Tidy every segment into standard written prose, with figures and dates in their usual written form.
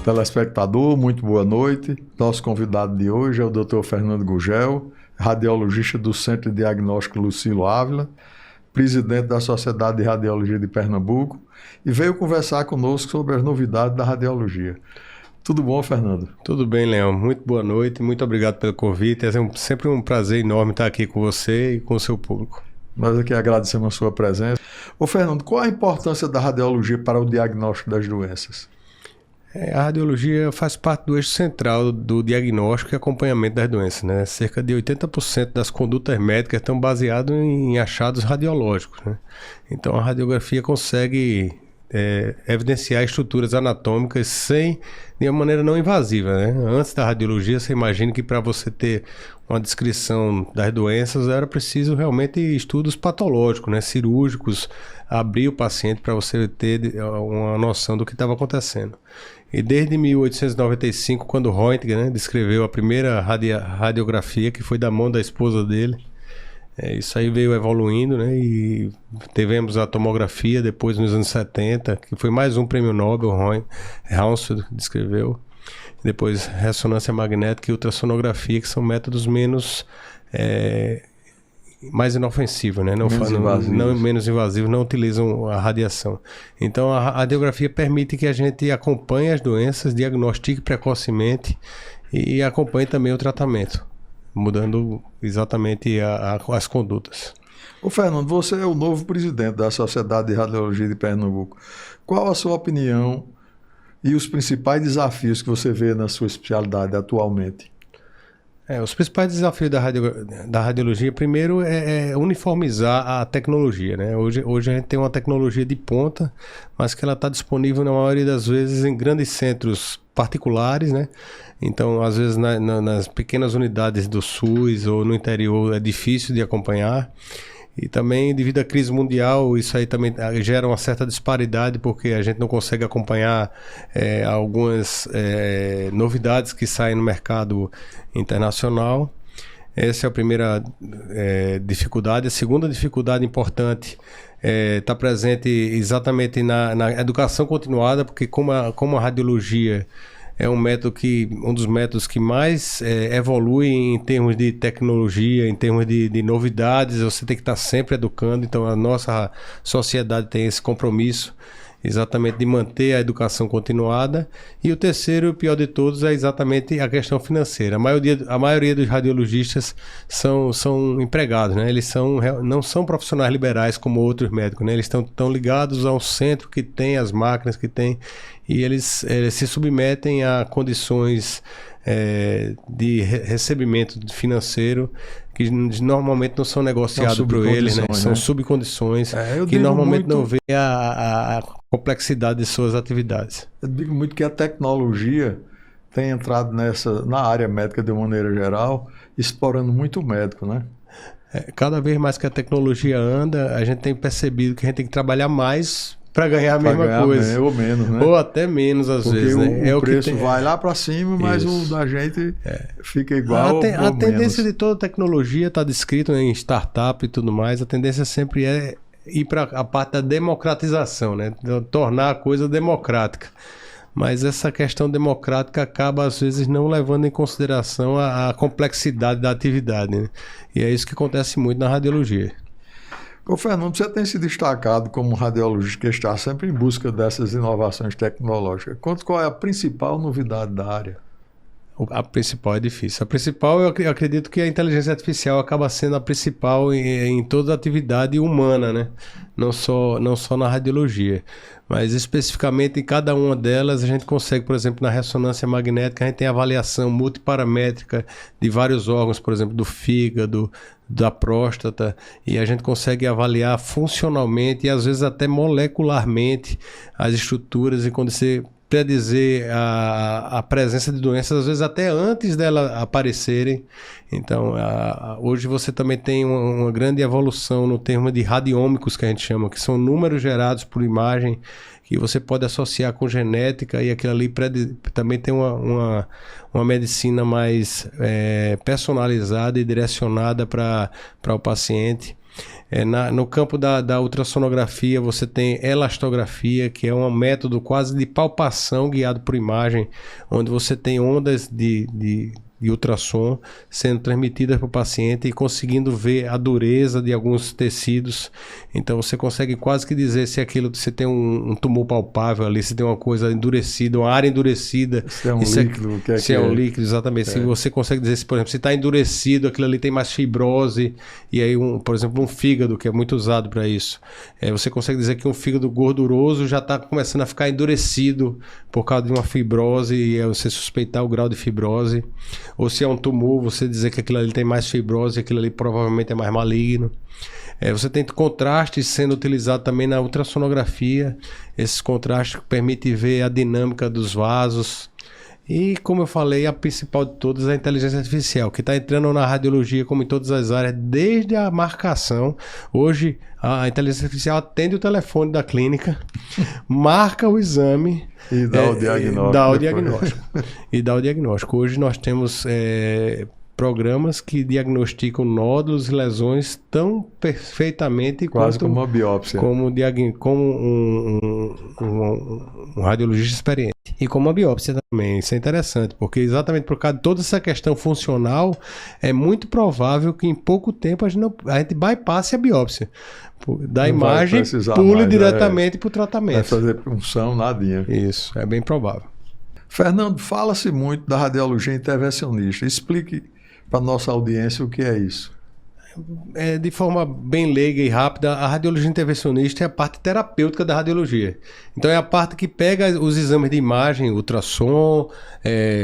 Telespectador, muito boa noite. Nosso convidado de hoje é o Dr. Fernando Gugel, radiologista do Centro de Diagnóstico Lucilo Ávila, presidente da Sociedade de Radiologia de Pernambuco, e veio conversar conosco sobre as novidades da radiologia. Tudo bom, Fernando? Tudo bem, Leão. Muito boa noite, muito obrigado pelo convite. É sempre um prazer enorme estar aqui com você e com o seu público. Nós aqui agradecemos a sua presença. Ô, Fernando, qual a importância da radiologia para o diagnóstico das doenças? A radiologia faz parte do eixo central do diagnóstico e acompanhamento das doenças, né? Cerca de 80% das condutas médicas estão baseadas em achados radiológicos, né? Então a radiografia consegue evidenciar estruturas anatômicas de uma maneira não invasiva, né? Antes da radiologia, você imagina que para você ter uma descrição das doenças era preciso realmente estudos patológicos, né? Cirúrgicos, abrir o paciente para você ter uma noção do que estava acontecendo. E desde 1895, quando Röntgen, né, descreveu a primeira radiografia, que foi da mão da esposa dele, isso aí veio evoluindo, né, e tivemos a tomografia depois nos anos 70, que foi mais um prêmio Nobel, Hounsfield descreveu. Depois ressonância magnética e ultrassonografia, que são métodos mais inofensivos, né? Menos invasivos, não utilizam a radiação. Então a radiografia permite que a gente acompanhe as doenças, diagnostique precocemente e acompanhe também o tratamento, mudando exatamente as condutas. Ô, Fernando, você é o novo presidente da Sociedade de Radiologia de Pernambuco. Qual a sua opinião e os principais desafios que você vê na sua especialidade atualmente? Os principais desafios da radiologia, primeiro, é uniformizar a tecnologia, né? Hoje a gente tem uma tecnologia de ponta, mas que ela está disponível na maioria das vezes em grandes centros particulares, né? Então, às vezes nas pequenas unidades do SUS ou no interior é difícil de acompanhar. E também, devido à crise mundial, isso aí também gera uma certa disparidade, porque a gente não consegue acompanhar algumas novidades que saem no mercado internacional. Essa é a primeira dificuldade. A segunda dificuldade importante está presente exatamente na educação continuada, porque como a radiologia é um dos métodos que mais evolui em termos de tecnologia, em termos de novidades, você tem que estar sempre educando. Então a nossa sociedade tem esse compromisso exatamente de manter a educação continuada. E o terceiro, o pior de todos, é exatamente a questão financeira. A maioria dos radiologistas são empregados, né? Eles não são profissionais liberais como outros médicos, né? Eles estão ligados a um centro que tem as máquinas que tem, e eles se submetem a condições de recebimento financeiro que normalmente não são negociadas por eles, né? São subcondições que normalmente não vê a complexidade de suas atividades. Eu digo muito que a tecnologia tem entrado na área médica de uma maneira geral, explorando muito o médico, né? Cada vez mais que a tecnologia anda, a gente tem percebido que a gente tem que trabalhar mais para ganhar a mesma coisa. Ou menos, né? Ou até menos, às vezes, né? O preço vai lá para cima, mas o da gente fica igual a tendência de toda tecnologia está descrito, né, em startup e tudo mais, a tendência sempre é ir para a parte da democratização, né? Tornar a coisa democrática. Mas essa questão democrática acaba, às vezes, não levando em consideração a complexidade da atividade, né? E é isso que acontece muito na radiologia. Ô, Fernando, você tem se destacado como radiologista que está sempre em busca dessas inovações tecnológicas. Qual é a principal novidade da área? A principal é difícil. A principal, eu acredito que a inteligência artificial acaba sendo a principal em toda a atividade humana, né? Não só na radiologia. Mas especificamente em cada uma delas, a gente consegue, por exemplo, na ressonância magnética, a gente tem avaliação multiparamétrica de vários órgãos, por exemplo, do fígado, da próstata, e a gente consegue avaliar funcionalmente e às vezes até molecularmente as estruturas, e quando você predizer a presença de doenças, às vezes até antes delas aparecerem. Então, hoje você também tem uma grande evolução no termo de radiômicos, que a gente chama, que são números gerados por imagem, que você pode associar com genética, e aquilo ali também tem uma medicina mais personalizada e direcionada para o paciente. No campo da ultrassonografia, você tem elastografia, que é um método quase de palpação guiado por imagem, onde você tem ondas de ultrassom sendo transmitidas para o paciente e conseguindo ver a dureza de alguns tecidos. Então você consegue quase que dizer se aquilo, se tem um tumor palpável ali, se tem uma coisa endurecida, uma área endurecida. Se é um líquido, se é um líquido, exatamente. Se você consegue dizer, se, por exemplo, se está endurecido, aquilo ali tem mais fibrose, e aí, por exemplo, um fígado, que é muito usado para isso. Você consegue dizer que um fígado gorduroso já está começando a ficar endurecido por causa de uma fibrose, e aí você suspeitar o grau de fibrose. Ou se é um tumor, você dizer que aquilo ali tem mais fibrose, aquilo ali provavelmente é mais maligno. Você tem contrastes sendo utilizados também na ultrassonografia. Esses contrastes permitem ver a dinâmica dos vasos. E, como eu falei, a principal de todas é a inteligência artificial, que está entrando na radiologia, como em todas as áreas, desde a marcação. Hoje, a inteligência artificial atende o telefone da clínica, marca o exame e dá o diagnóstico. E dá o diagnóstico. Hoje nós temos programas que diagnosticam nódulos e lesões tão perfeitamente quase como uma biópsia, como um radiologista experiente. E como uma biópsia também. Isso é interessante, porque exatamente por causa de toda essa questão funcional, é muito provável que em pouco tempo a gente bypasse a biópsia. Da imagem, pule diretamente para o tratamento. Vai fazer punção, nadinha. Isso, é bem provável. Fernando, fala-se muito da radiologia intervencionista. Explique para a nossa audiência o que é isso. De forma bem leiga e rápida, a radiologia intervencionista é a parte terapêutica da radiologia. Então é a parte que pega os exames de imagem, ultrassom,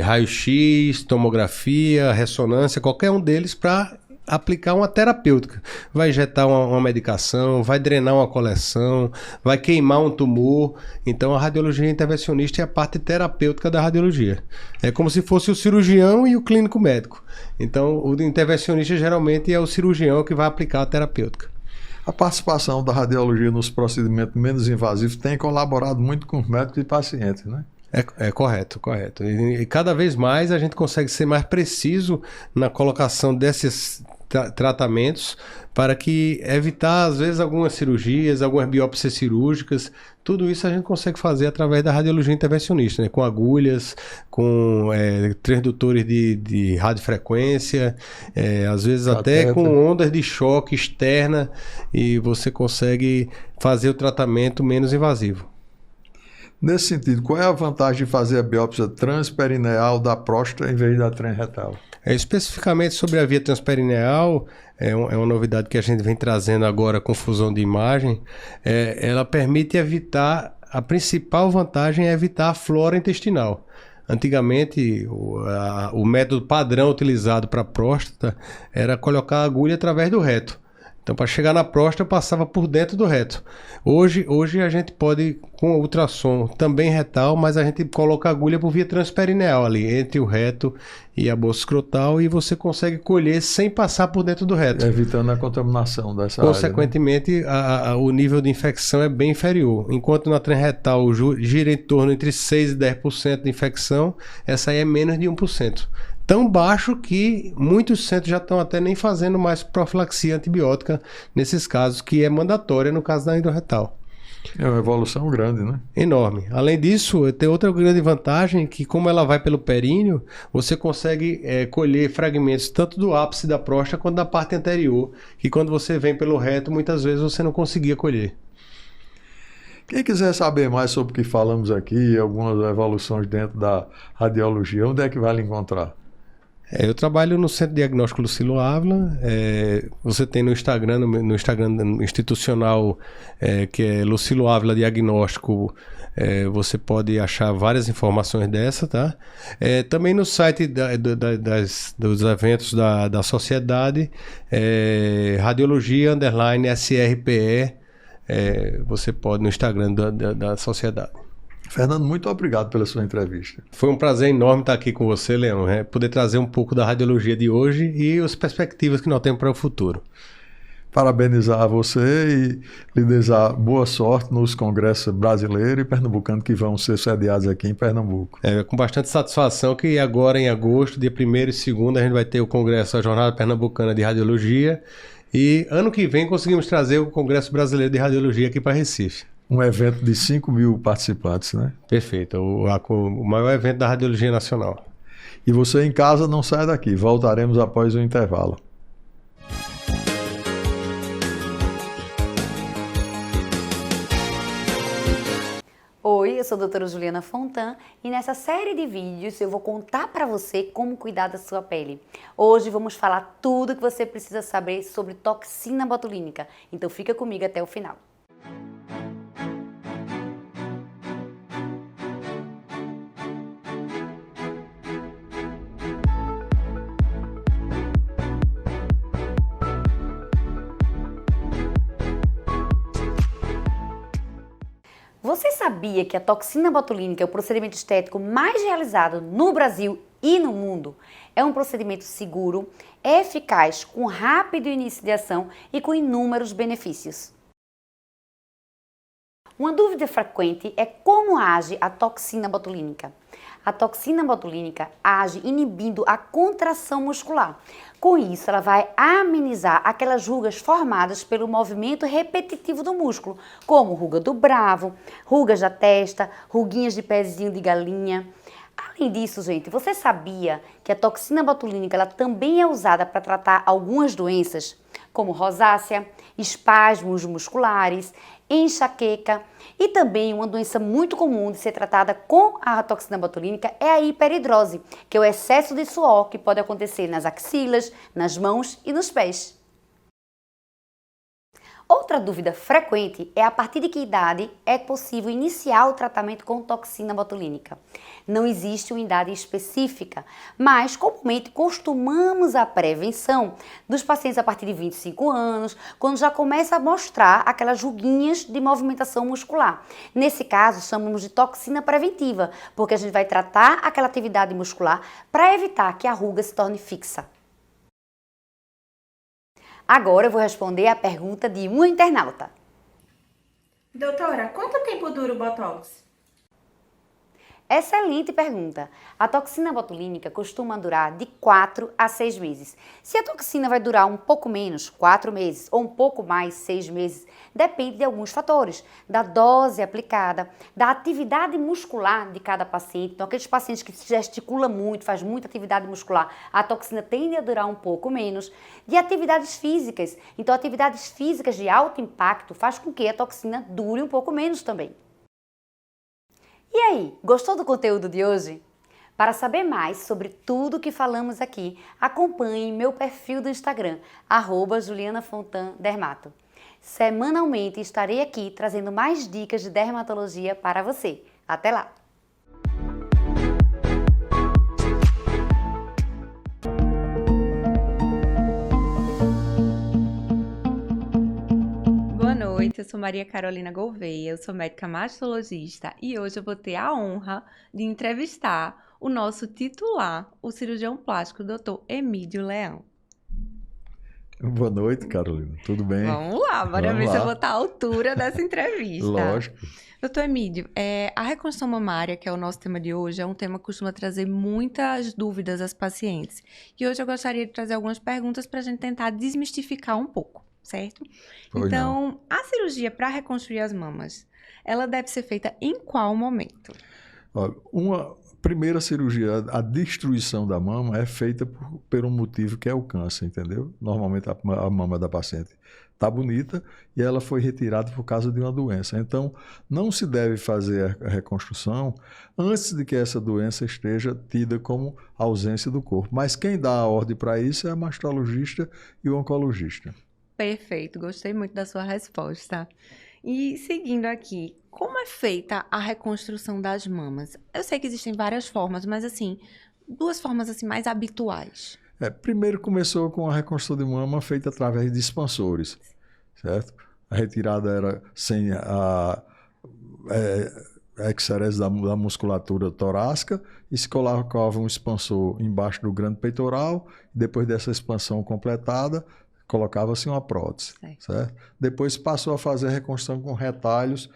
raio-x, tomografia, ressonância, qualquer um deles para aplicar uma terapêutica. Vai injetar uma medicação, vai drenar uma coleção, vai queimar um tumor. Então a radiologia intervencionista é a parte terapêutica da radiologia. É como se fosse o cirurgião e o clínico médico. Então o intervencionista geralmente é o cirurgião que vai aplicar a terapêutica. A participação da radiologia nos procedimentos menos invasivos tem colaborado muito com os médicos e pacientes, né? Correto. E cada vez mais a gente consegue ser mais preciso na colocação desses tratamentos para que evitar, às vezes, algumas cirurgias, algumas biópsias cirúrgicas. Tudo isso a gente consegue fazer através da radiologia intervencionista, né? Com agulhas, com transdutores de radiofrequência, às vezes até com ondas de choque externa, e você consegue fazer o tratamento menos invasivo. Nesse sentido, qual é a vantagem de fazer a biópsia transperineal da próstata em vez da transretal? Especificamente sobre a via transperineal, é uma novidade que a gente vem trazendo agora com fusão de imagem. Ela permite evitar, a principal vantagem é evitar a flora intestinal. Antigamente, o método padrão utilizado para a próstata era colocar a agulha através do reto. Então, para chegar na próstata, eu passava por dentro do reto. Hoje a gente pode, com ultrassom também retal, mas a gente coloca a agulha por via transperineal ali, entre o reto e a bolsa escrotal, e você consegue colher sem passar por dentro do reto. Evitando a contaminação dessa Consequentemente, área, né? O nível de infecção é bem inferior. Enquanto na transretal gira em torno entre 6% e 10% de infecção, essa aí é menos de 1%. Tão baixo que muitos centros já estão até nem fazendo mais profilaxia antibiótica nesses casos, que é mandatória no caso da endorretal. É uma evolução grande, né? Enorme. Além disso, tem outra grande vantagem, que como ela vai pelo períneo, você consegue colher fragmentos tanto do ápice da próstata quanto da parte anterior, que quando você vem pelo reto, muitas vezes você não conseguia colher. Quem quiser saber mais sobre o que falamos aqui, algumas evoluções dentro da radiologia, onde é que vai lhe encontrar? Eu trabalho no Centro Diagnóstico Lucilo Ávila. Você tem no Instagram institucional, que é Lucilo Ávila Diagnóstico, você pode achar várias informações dessa, tá? Também no site dos eventos da sociedade, Radiologia_SRPE, você pode no Instagram da sociedade. Fernando, muito obrigado pela sua entrevista. Foi um prazer enorme estar aqui com você, Leão, poder trazer um pouco da radiologia de hoje e as perspectivas que nós temos para o futuro. Parabenizar você e lhe desejar boa sorte nos congressos brasileiro e pernambucano que vão ser sediados aqui em Pernambuco. Com bastante satisfação que agora em agosto, dia 1º e 2º, a gente vai ter o congresso, a Jornada Pernambucana de Radiologia, E ano que vem conseguimos trazer o Congresso Brasileiro de Radiologia aqui para Recife. Um evento de 5.000 participantes, né? Perfeito, o maior evento da Radiologia Nacional. E você em casa não sai daqui, voltaremos após o intervalo. Oi, eu sou a doutora Juliana Fontan e nessa série de vídeos eu vou contar para você como cuidar da sua pele. Hoje vamos falar tudo que você precisa saber sobre toxina botulínica, então fica comigo até o final. Você sabia que a toxina botulínica é o procedimento estético mais realizado no Brasil e no mundo? É um procedimento seguro, eficaz, com rápido início de ação e com inúmeros benefícios. Uma dúvida frequente é como age a toxina botulínica. A toxina botulínica age inibindo a contração muscular. Com isso, ela vai amenizar aquelas rugas formadas pelo movimento repetitivo do músculo, como ruga do bravo, rugas da testa, ruguinhas de pezinho de galinha. Além disso, gente, você sabia que a toxina botulínica ela também é usada para tratar algumas doenças, como rosácea, espasmos musculares, enxaqueca e também uma doença muito comum de ser tratada com a toxina botulínica é a hiperidrose, que é o excesso de suor que pode acontecer nas axilas, nas mãos e nos pés. Outra dúvida frequente é a partir de que idade é possível iniciar o tratamento com toxina botulínica. Não existe uma idade específica, mas comumente costumamos a prevenção dos pacientes a partir de 25 anos, quando já começa a mostrar aquelas ruguinhas de movimentação muscular. Nesse caso, chamamos de toxina preventiva, porque a gente vai tratar aquela atividade muscular para evitar que a ruga se torne fixa. Agora eu vou responder a pergunta de uma internauta. Doutora, quanto tempo dura o Botox? Excelente pergunta. A toxina botulínica costuma durar de 4 a 6 meses. Se a toxina vai durar um pouco menos, 4 meses, ou um pouco mais, 6 meses, depende de alguns fatores, da dose aplicada, da atividade muscular de cada paciente. Então, aqueles pacientes que gesticulam muito, faz muita atividade muscular, a toxina tende a durar um pouco menos. De atividades físicas. Então, atividades físicas de alto impacto faz com que a toxina dure um pouco menos também. E aí, gostou do conteúdo de hoje? Para saber mais sobre tudo que falamos aqui, acompanhe meu perfil do Instagram, @JulianaFontanDermato. Semanalmente estarei aqui trazendo mais dicas de dermatologia para você. Até lá! Boa noite, eu sou Maria Carolina Gouveia, eu sou médica mastologista e hoje eu vou ter a honra de entrevistar o nosso titular, o cirurgião plástico, Dr. Emídio Leão. Boa noite, Carolina. Tudo bem? Vamos lá, bora Vamos ver se lá. eu vou estar à altura dessa entrevista. Lógico. Doutor Emídio, a reconstrução mamária, que é o nosso tema de hoje, é um tema que costuma trazer muitas dúvidas às pacientes. E hoje eu gostaria de trazer algumas perguntas para a gente tentar desmistificar um pouco, certo? Pois Então, a cirurgia para reconstruir as mamas, ela deve ser feita em qual momento? Olha, uma primeira cirurgia, a destruição da mama é feita por um motivo que é o câncer, entendeu? Normalmente a mama da paciente está bonita e ela foi retirada por causa de uma doença. Então, não se deve fazer a reconstrução antes de que essa doença esteja tida como ausência do corpo. Mas quem dá a ordem para isso é a mastologista e o oncologista. Perfeito, gostei muito da sua resposta. E seguindo aqui, como é feita a reconstrução das mamas? Eu sei que existem várias formas, mas assim, duas formas assim mais habituais. Primeiro começou com a reconstrução de mama feita através de expansores, certo? A retirada era sem a exerese da musculatura torácica e se colocava um expansor embaixo do grande peitoral. Depois dessa expansão completada, colocava-se uma prótese, certo? Depois passou a fazer a reconstrução com retalhos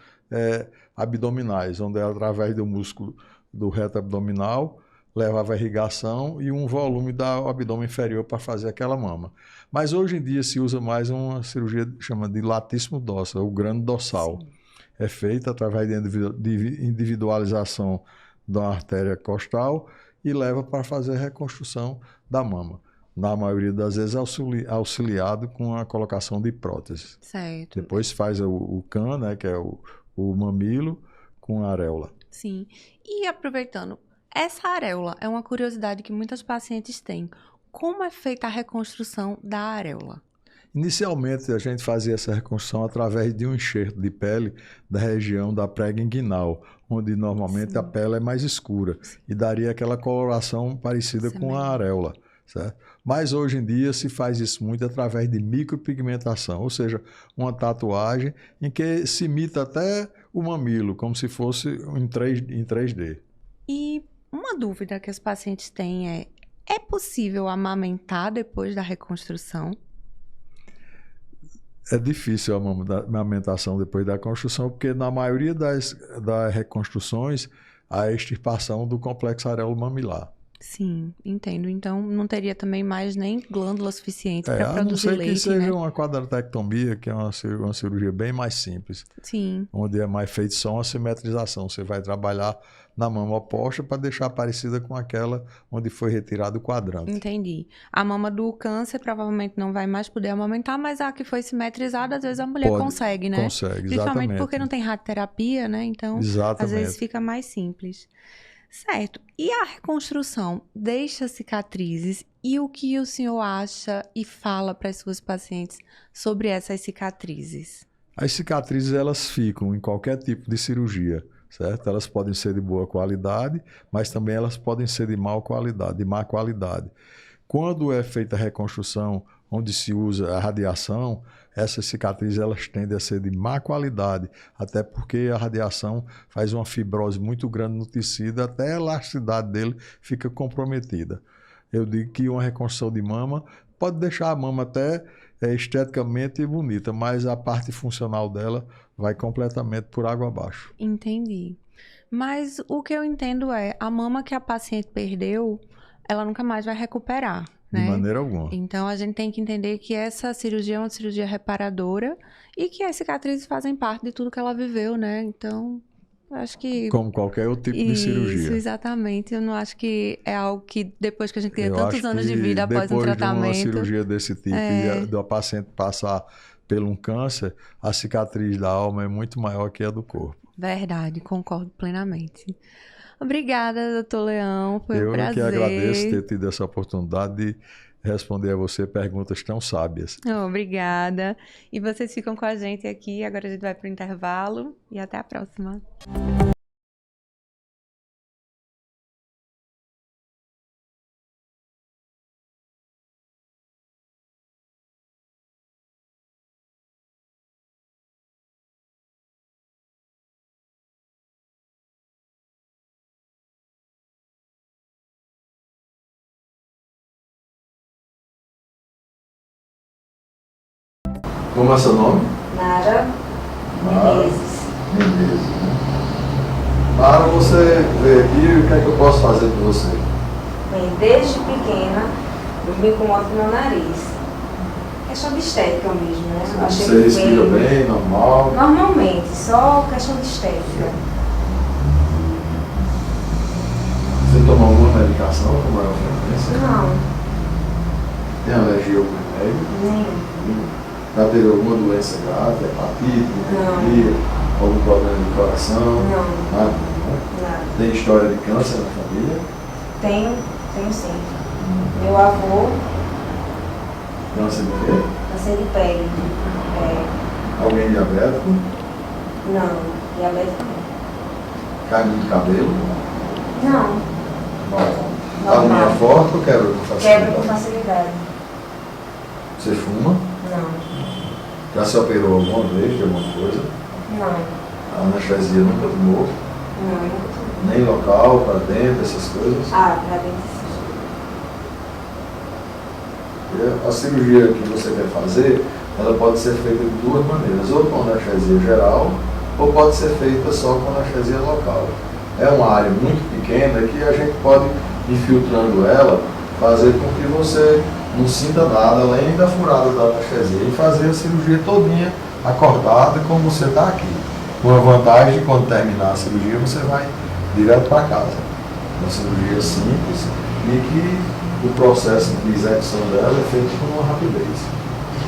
abdominais, onde é através do músculo do reto abdominal levava irrigação e um volume do abdômen inferior para fazer aquela mama. Mas hoje em dia se usa mais uma cirurgia chama de latíssimo dorsal, o grande dorsal. Sim. É feita através de individualização da artéria costal e leva para fazer a reconstrução da mama. Na maioria das vezes auxiliado com a colocação de prótese. Certo. Depois faz o CAN, né, que é o mamilo, com a areola. Sim. E aproveitando, essa areola é uma curiosidade que muitas pacientes têm. Como é feita a reconstrução da areola? Inicialmente, a gente fazia essa reconstrução através de um enxerto de pele da região da prega inguinal, onde normalmente Sim. a pele é mais escura Sim. e daria aquela coloração parecida Sim. com a areola. Certo? Mas hoje em dia se faz isso muito através de micropigmentação, ou seja, uma tatuagem em que se imita até o mamilo, como se fosse em 3D. E uma dúvida que os pacientes têm é possível amamentar depois da reconstrução? É difícil a amamentação depois da construção, porque na maioria das reconstruções há a extirpação do complexo areolo-mamilar. Sim, entendo. Então, não teria também mais nem glândula suficiente para produzir leite, a não ser que seja né? uma quadratectomia, que é uma cirurgia bem mais simples. Sim. Onde é mais feito só uma simetrização. Você vai trabalhar na mama oposta para deixar parecida com aquela onde foi retirado o quadrante. Entendi. A mama do câncer provavelmente não vai mais poder amamentar, mas a que foi simetrizada, às vezes a mulher consegue, né? Consegue, exatamente. Principalmente porque não tem radioterapia, né? Então, exatamente. Às vezes fica mais simples. Certo. E a reconstrução deixa cicatrizes? E o que o senhor acha e fala para as suas pacientes sobre essas cicatrizes? As cicatrizes, elas ficam em qualquer tipo de cirurgia, certo? Elas podem ser de boa qualidade, mas também elas podem ser de má qualidade. Quando é feita a reconstrução, onde se usa a radiação, essas cicatrizes elas tendem a ser de má qualidade, até porque a radiação faz uma fibrose muito grande no tecido, até a elasticidade dele fica comprometida. Eu digo que uma reconstrução de mama pode deixar a mama até esteticamente bonita, mas a parte funcional dela vai completamente por água abaixo. Entendi. Mas o que eu entendo é, a mama que a paciente perdeu, ela nunca mais vai recuperar. De maneira alguma. Então, a gente tem que entender que essa cirurgia é uma cirurgia reparadora e que as cicatrizes fazem parte de tudo que ela viveu, né? Então, eu acho que... Como qualquer outro tipo de cirurgia. Isso, exatamente. Eu não acho que é algo que depois que a gente tem tantos anos de vida após um tratamento... Depois de uma cirurgia desse tipo e da paciente passar por um câncer, a cicatriz da alma é muito maior que a do corpo. Verdade, concordo plenamente. Obrigada, doutor Leão, foi um prazer. Eu que agradeço ter tido essa oportunidade de responder a você perguntas tão sábias. Obrigada. E vocês ficam com a gente aqui, agora a gente vai para o intervalo e até a próxima. Como é seu nome? Nara Menezes. Menezes, né? Nara, você veio aqui, o que é que eu posso fazer por você? Bem, desde pequena eu me incomodo com o meu nariz. Questão de estética mesmo, né? Eu achei você respira bem, normal? Normalmente, só questão de estética. Você toma alguma medicação com maior frequência? Não. Tem alergia ao remédio? Nenhum. Já teve alguma doença grave, hepatite, pneumonia, algum problema de coração? Não. Nada, né? Nada. Tem história de câncer na família? Tenho sim. Meu avô, Câncer de quê? câncer de pele. Alguém diabético? Não, diabetes não. Cai muito cabelo? Não, Não. A unha normal. forte ou quebra com facilidade? Quebra com facilidade. Você fuma? Não. Já se operou alguma vez de alguma coisa? Não. A anestesia nunca tomou? Não, eu nunca tive. Nem local, para dentro, essas coisas? Ah, pra dentro sim. A cirurgia que você quer fazer, ela pode ser feita de duas maneiras, ou com anestesia geral, ou pode ser feita só com anestesia local. É uma área muito pequena que a gente pode infiltrando ela, fazer com que você não sinta nada além da furada da anestesia e fazer a cirurgia todinha acordada como você está aqui. Com a vantagem de quando terminar a cirurgia você vai direto para casa. Uma cirurgia simples e que o processo de execução dela é feito com uma rapidez.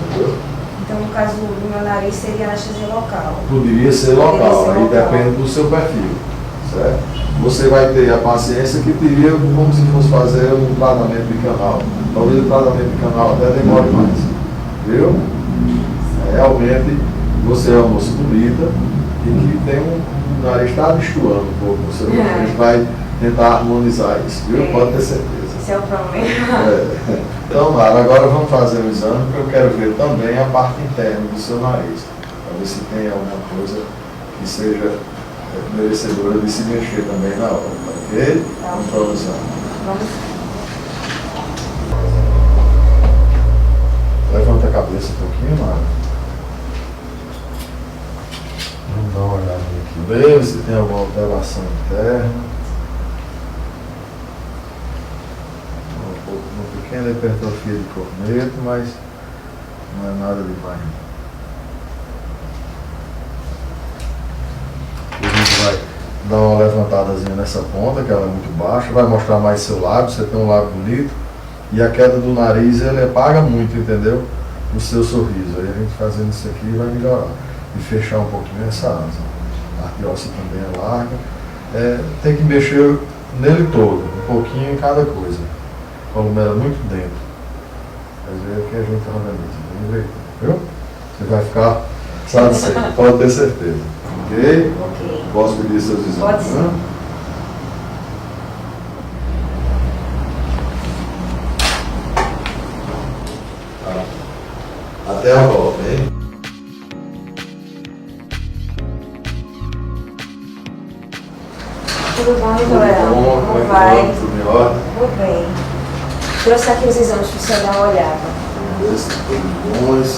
Entendeu? Então, no caso do meu nariz, seria anestesia local. Poderia ser local, aí depende do seu perfil, certo? Você vai ter a paciência que teria como se fosse fazer um tratamento de canal. Talvez o tratamento de canal até demore mais, viu? Realmente, você é uma moça bonita e que tem um nariz está destoando um pouco. A gente vai tentar harmonizar isso, viu? Pode ter certeza. Esse é o problema. Então, Lara, agora vamos fazer um exame, porque eu quero ver também a parte interna do seu nariz, para ver se tem alguma coisa que seja merecedora de se mexer também na hora, ok? Vamos para o exame. Vamos. Levanta a cabeça um pouquinho, Lara. Vamos dar uma olhada aqui. Ver se tem alguma alteração interna. Uma pequena hipertrofia de corneto, mas não é nada demais. A gente vai dar uma levantadazinha nessa ponta, que ela é muito baixa, vai mostrar mais seu lábio, você tem um lábio bonito, e a queda do nariz, ele apaga muito, entendeu? O seu sorriso. Aí a gente fazendo isso aqui vai melhorar. E fechar um pouquinho essa asa. A arteriócita também é larga. Tem que mexer nele todo, um pouquinho em cada coisa. Columela muito dentro. Mas é que a gente organiza. Viu? Você vai ficar satisfeito, pode ter certeza. Ok? Ok. Posso pedir seus exames? Pode sim. Né? Tá. Até a volta, hein? Tudo bom, Tudo doutora? bom? Como vai? Tudo em ordem? Muito bem. Trouxe aqui os exames para você dar uma olhada. Vamos ver se todos bons.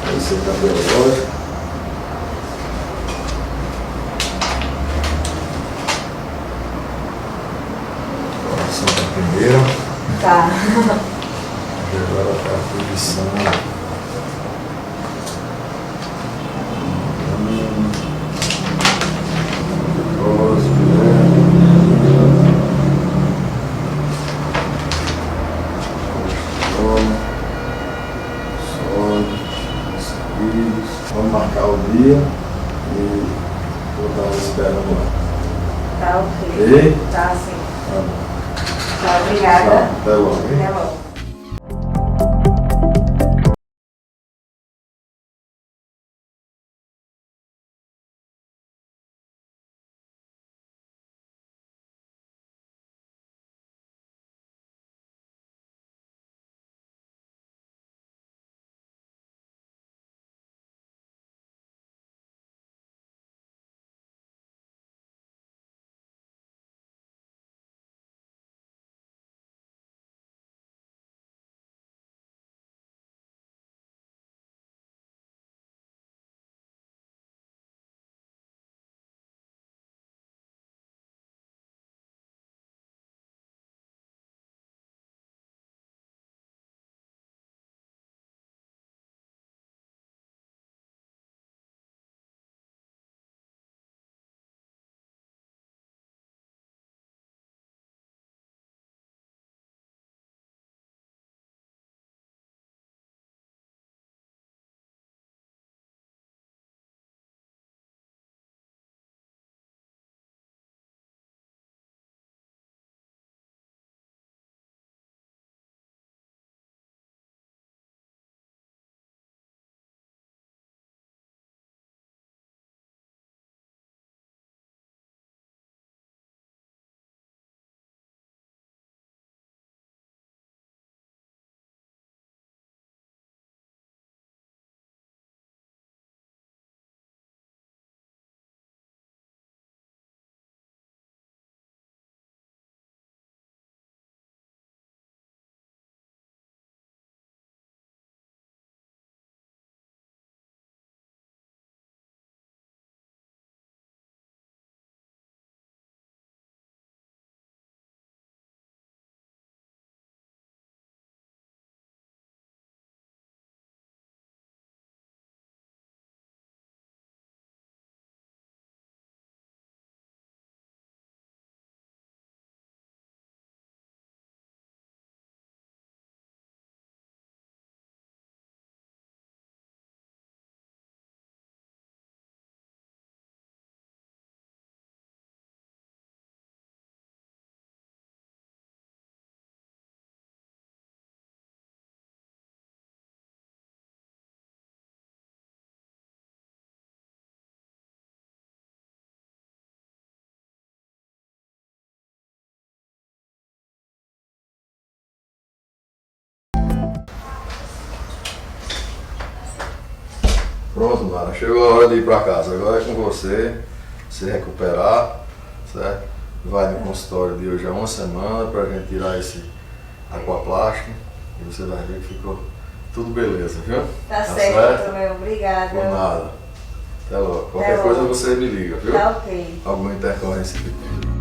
Vai ser cardiológico. Coração da primeira. Tá. E agora para a posição. Vamos marcar o dia e vou dar uma espera no ar. Tá ok. Ok? Tá sim. Tá bom. Tá, obrigada. Tá, até logo, hein? Até logo. Pronto, Nara, chegou a hora de ir para casa. Agora é com você, se recuperar, certo? Vai no consultório de hoje há uma semana para a gente tirar esse aquaplástico e você vai ver que ficou tudo beleza, viu? Tá certo, meu. Obrigada. Por nada. Até logo. Qualquer coisa você me liga, viu? Tá ok. Alguma intercorrência que tenha.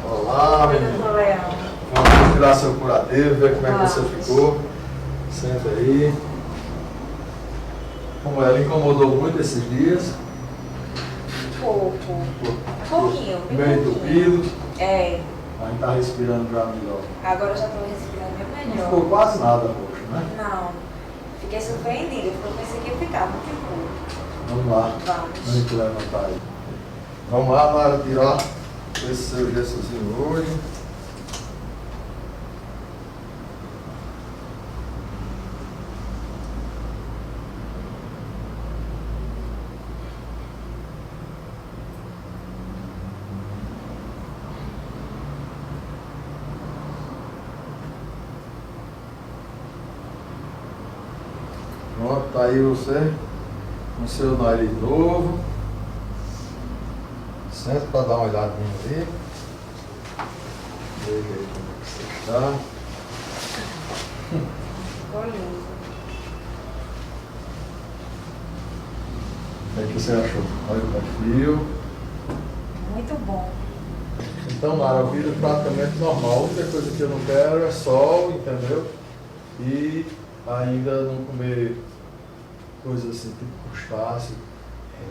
Olá, menino. Doutor Leão. Vamos tirar seu curativo, ver como é que você ficou. Senta aí. Como ela incomodou muito esses dias. Pouco. Pouquinho, bem Meio pouquinho. entupido. É. Mas está respirando já melhor. Agora eu já tô respirando bem Não melhor. ficou quase nada roxo, né? Não. Fiquei surpreendida, porque eu pensei que ia ficar, não ficou. Vamos lá. Vamos. Vamos levantar aí. Vamos lá, Mara, tirar esse seu gessozinho hoje. Pronto, tá aí você com seu nariz novo. Senta para dar uma olhadinha ali. Veja aí como é que você está. Ficou lindo. O que é que você achou? Olha o perfil. Muito bom. Então, Lara, a vida praticamente normal. A única coisa que eu não quero é sol, entendeu? E ainda não comer coisas assim, tipo crustáceo.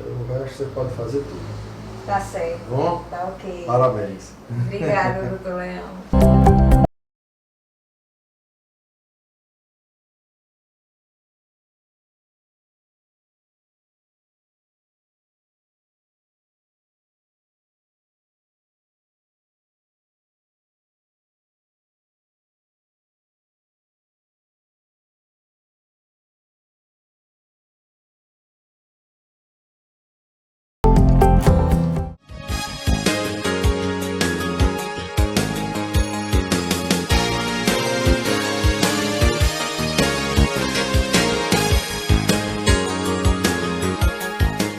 O resto você pode fazer tudo. Tá certo. Bom? Tá ok. Parabéns. Obrigada, doutor Leão.